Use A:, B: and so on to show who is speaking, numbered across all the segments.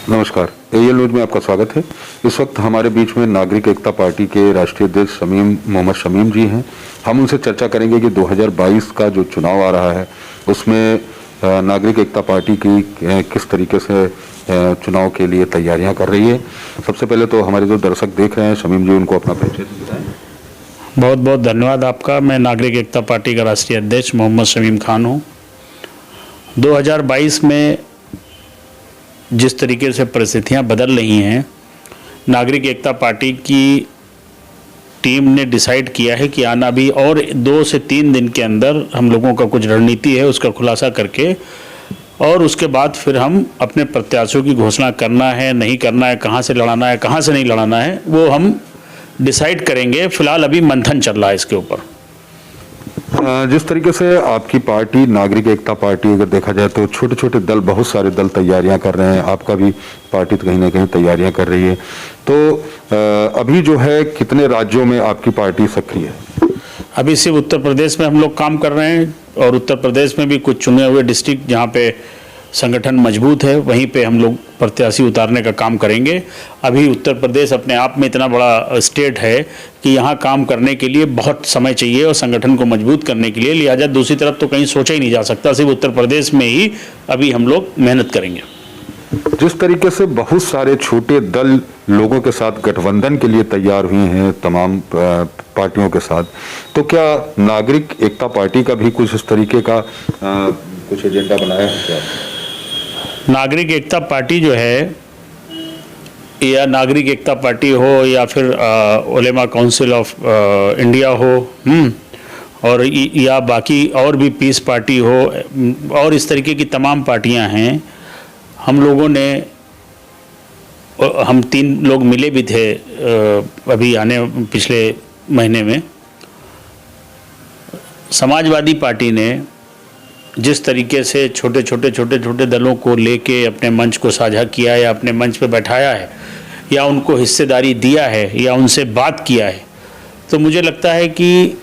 A: नमस्कार, AL news में आपका स्वागत है। इस वक्त हमारे बीच में नागरिक एकता पार्टी के राष्ट्रीय अध्यक्ष मोहम्मद शमीम जी हैं। हम उनसे चर्चा करेंगे कि 2022 का जो चुनाव आ रहा है उसमें नागरिक एकता पार्टी की किस तरीके से चुनाव के लिए तैयारियां कर रही है। सबसे पहले तो हमारे जो दर्शक देख रहे हैं, शमीम जी उनको अपना परिचय बताएं।
B: बहुत बहुत धन्यवाद आपका। मैं नागरिक एकता पार्टी का राष्ट्रीय अध्यक्ष मोहम्मद शमीम खान हूँ। 2022 में जिस तरीके से परिस्थितियां बदल रही हैं, नागरिक एकता पार्टी की टीम ने डिसाइड किया है कि आना भी और 2 से 3 दिन के अंदर हम लोगों का कुछ रणनीति है उसका खुलासा करके, और उसके बाद फिर हम अपने प्रत्याशियों की घोषणा करना है नहीं करना है, कहाँ से लड़ाना है कहाँ से नहीं लड़ाना है, वो हम डिसाइड करेंगे। फिलहाल अभी मंथन चल रहा है इसके ऊपर।
A: जिस तरीके से आपकी पार्टी नागरिक एकता पार्टी अगर देखा जाए तो छोटे छोटे दल, बहुत सारे दल तैयारियां कर रहे हैं, आपका भी पार्टी तो कहीं ना कहीं तैयारियां कर रही है। तो अभी जो है कितने राज्यों में आपकी पार्टी सक्रिय है?
B: अभी सिर्फ उत्तर प्रदेश में हम लोग काम कर रहे हैं, और उत्तर प्रदेश में भी कुछ चुने हुए डिस्ट्रिक्ट जहाँ पे संगठन मजबूत है वहीं पे हम लोग प्रत्याशी उतारने का काम करेंगे। अभी उत्तर प्रदेश अपने आप में इतना बड़ा स्टेट है कि यहाँ काम करने के लिए बहुत समय चाहिए और संगठन को मजबूत करने के लिए, लिहाजा दूसरी तरफ तो कहीं सोचा ही नहीं जा सकता, सिर्फ उत्तर प्रदेश में ही अभी हम लोग मेहनत करेंगे।
A: जिस तरीके से बहुत सारे छोटे दल लोगों के साथ गठबंधन के लिए तैयार हुए हैं तमाम पार्टियों के साथ, तो क्या नागरिक एकता पार्टी का भी कुछ इस तरीके का कुछ एजेंडा बनाया है क्या?
B: नागरिक एकता पार्टी जो है, या नागरिक एकता पार्टी हो या फिर उलेमा काउंसिल ऑफ इंडिया हो, और या बाकी और भी पीस पार्टी हो, और इस तरीके की तमाम पार्टियां हैं। हम लोगों ने, हम 3 लोग मिले भी थे अभी पिछले महीने में। समाजवादी पार्टी ने जिस तरीके से छोटे छोटे दलों को लेके अपने मंच को साझा किया या अपने मंच पे बैठाया है या उनको हिस्सेदारी दिया है या उनसे बात किया है, तो मुझे लगता है कि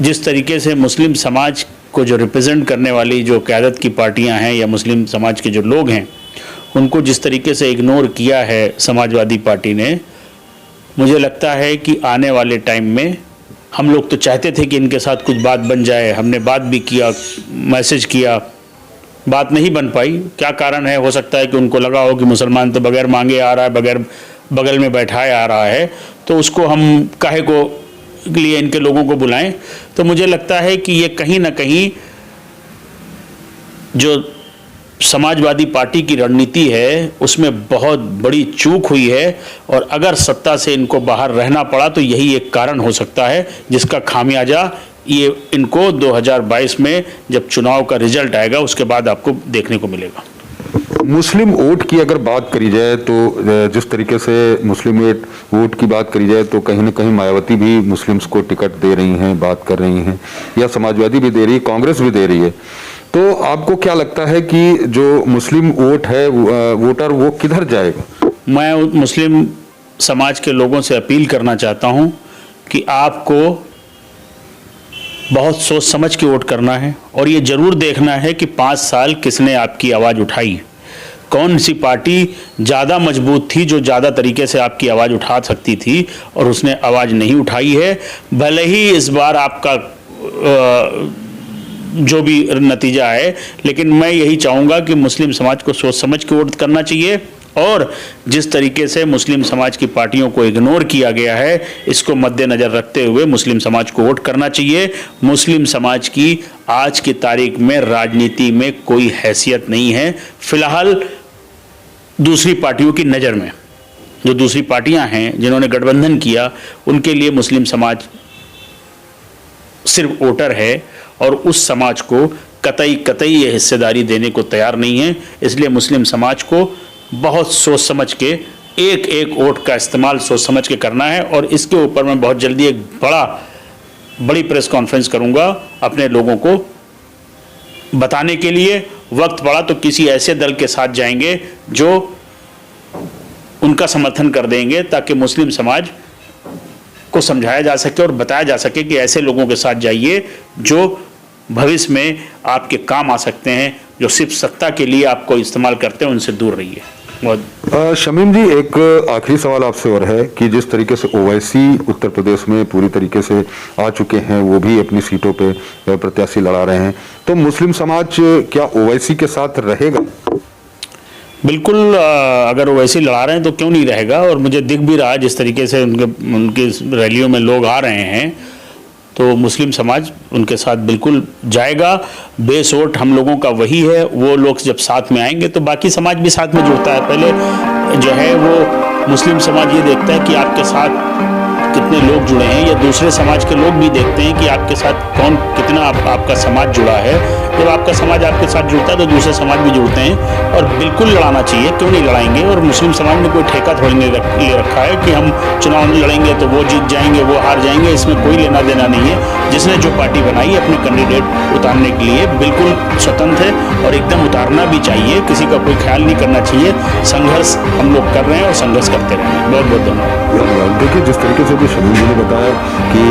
B: जिस तरीके से मुस्लिम समाज को जो रिप्रेजेंट करने वाली जो क़यादत की पार्टियां हैं या मुस्लिम समाज के जो लोग हैं, उनको जिस तरीके से इग्नोर किया है समाजवादी पार्टी ने, मुझे लगता है कि आने वाले टाइम में, हम लोग तो चाहते थे कि इनके साथ कुछ बात बन जाए, हमने बात भी किया, मैसेज किया, बात नहीं बन पाई। क्या कारण है? हो सकता है कि उनको लगा हो कि मुसलमान तो बगैर मांगे आ रहा है, बगैर बगल में बैठाए आ रहा है, तो उसको हम काहे को लिए इनके लोगों को बुलाएं। तो मुझे लगता है कि ये कहीं ना कहीं जो समाजवादी पार्टी की रणनीति है उसमें बहुत बड़ी चूक हुई है, और अगर सत्ता से इनको बाहर रहना पड़ा तो यही एक कारण हो सकता है जिसका खामियाजा ये इनको 2022 में जब चुनाव का रिजल्ट आएगा उसके बाद आपको देखने को मिलेगा।
A: मुस्लिम वोट की अगर बात करी जाए तो जिस तरीके से मुस्लिम वोट की बात करी जाए तो कहीं ना कहीं मायावती भी मुस्लिम्स को टिकट दे रही हैं, बात कर रही हैं, या समाजवादी भी दे रही है, कांग्रेस भी दे रही है। तो आपको क्या लगता है कि जो मुस्लिम वोट है, वोटर वो किधर जाएगा?
B: मैं मुस्लिम समाज के लोगों से अपील करना चाहता हूं कि आपको बहुत सोच समझ के वोट करना है, और ये ज़रूर देखना है कि 5 साल किसने आपकी आवाज़ उठाई, कौन सी पार्टी ज़्यादा मजबूत थी जो ज़्यादा तरीके से आपकी आवाज़ उठा सकती थी और उसने आवाज़ नहीं उठाई है। भले ही इस बार आपका जो भी नतीजा है, लेकिन मैं यही चाहूँगा कि मुस्लिम समाज को सोच समझ के वोट करना चाहिए, और जिस तरीके से मुस्लिम समाज की पार्टियों को इग्नोर किया गया है इसको मद्देनज़र रखते हुए मुस्लिम समाज को वोट करना चाहिए। मुस्लिम समाज की आज की तारीख में राजनीति में कोई हैसियत नहीं है फिलहाल दूसरी पार्टियों की नज़र में। जो दूसरी पार्टियां हैं जिन्होंने गठबंधन किया, उनके लिए मुस्लिम समाज सिर्फ वोटर है, और उस समाज को कतई ये हिस्सेदारी देने को तैयार नहीं है। इसलिए मुस्लिम समाज को बहुत सोच समझ के एक वोट का इस्तेमाल सोच समझ के करना है, और इसके ऊपर मैं बहुत जल्दी एक बड़ी प्रेस कॉन्फ्रेंस करूंगा अपने लोगों को बताने के लिए। वक्त पड़ा तो किसी ऐसे दल के साथ जाएंगे जो उनका समर्थन कर देंगे, ताकि मुस्लिम समाज को समझाया जा सके और बताया जा सके कि ऐसे लोगों के साथ जाइए जो भविष्य में आपके काम आ सकते हैं, जो सिर्फ सत्ता के लिए आपको इस्तेमाल करते हैं, उनसे दूर रहिए। बहुत
A: शमीम जी, एक आखिरी सवाल आपसे और है कि जिस तरीके से ओवैसी उत्तर प्रदेश में पूरी तरीके से आ चुके हैं, वो भी अपनी सीटों पे प्रत्याशी लड़ा रहे हैं, तो मुस्लिम समाज क्या ओवैसी के साथ रहेगा?
B: बिल्कुल, अगर वो वैसे ही लड़ा रहे हैं तो क्यों नहीं रहेगा। और मुझे दिख भी रहा है जिस तरीके से उनकी रैलियों में लोग आ रहे हैं, तो मुस्लिम समाज उनके साथ बिल्कुल जाएगा। बेस वोट हम लोगों का वही है, वो लोग जब साथ में आएंगे तो बाकी समाज भी साथ में जुड़ता है। पहले जो है वो मुस्लिम समाज ये देखता है कि आपके साथ कितने लोग जुड़े हैं, या दूसरे समाज के लोग भी देखते हैं कि आपके साथ कौन कितना आपका समाज जुड़ा है। जब आपका समाज आपके साथ जुड़ता है तो दूसरे समाज भी जुड़ते हैं, और बिल्कुल लड़ाना चाहिए, क्यों नहीं लड़ाएंगे। और मुस्लिम समाज ने कोई ठेका थोड़ी नहीं ले रखा है कि हम चुनाव लड़ेंगे तो वो जीत जाएंगे, वो हार जाएंगे, इसमें कोई लेना देना नहीं है। जिसने जो पार्टी बनाई अपने कैंडिडेट उतारने के लिए बिल्कुल स्वतंत्र है, और एकदम उतारना भी चाहिए, किसी का कोई ख्याल नहीं करना चाहिए। संघर्ष हम लोग कर रहे हैं और संघर्ष करते रहेंगे। बहुत बहुत धन्यवाद।
A: देखिए, जिस तरीके से शमीम जी ने बताया कि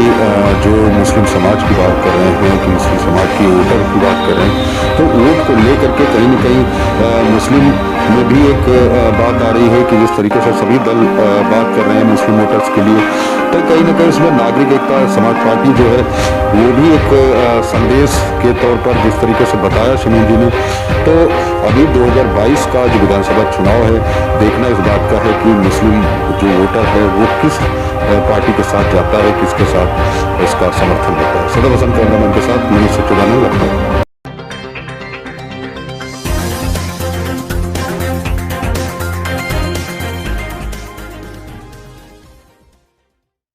A: जो मुस्लिम समाज की बात कर रहे हैं, कि मुस्लिम समाज की वोटर की बात कर रहे हैं, तो वोट को लेकर के कहीं न कहीं मुस्लिम में भी एक बात आ रही है कि जिस तरीके से सभी दल बात कर रहे हैं मुस्लिम वोटर्स के लिए, तो कहीं न कहीं उसमें नागरिक एकता समाज पार्टी जो है वो भी एक संदेश के तौर पर जिस तरीके से बताया शमीम जी ने। तो अभी 2022 का जो विधानसभा चुनाव है, देखना इस बात का है कि मुस्लिम जो वोटर है वो किस पार्टी के साथ जाता है, किसके साथ उसका समर्थन होता है। सदा वसंत कैमरामैन के साथ मनीष सच्चेदानी, लखनऊ।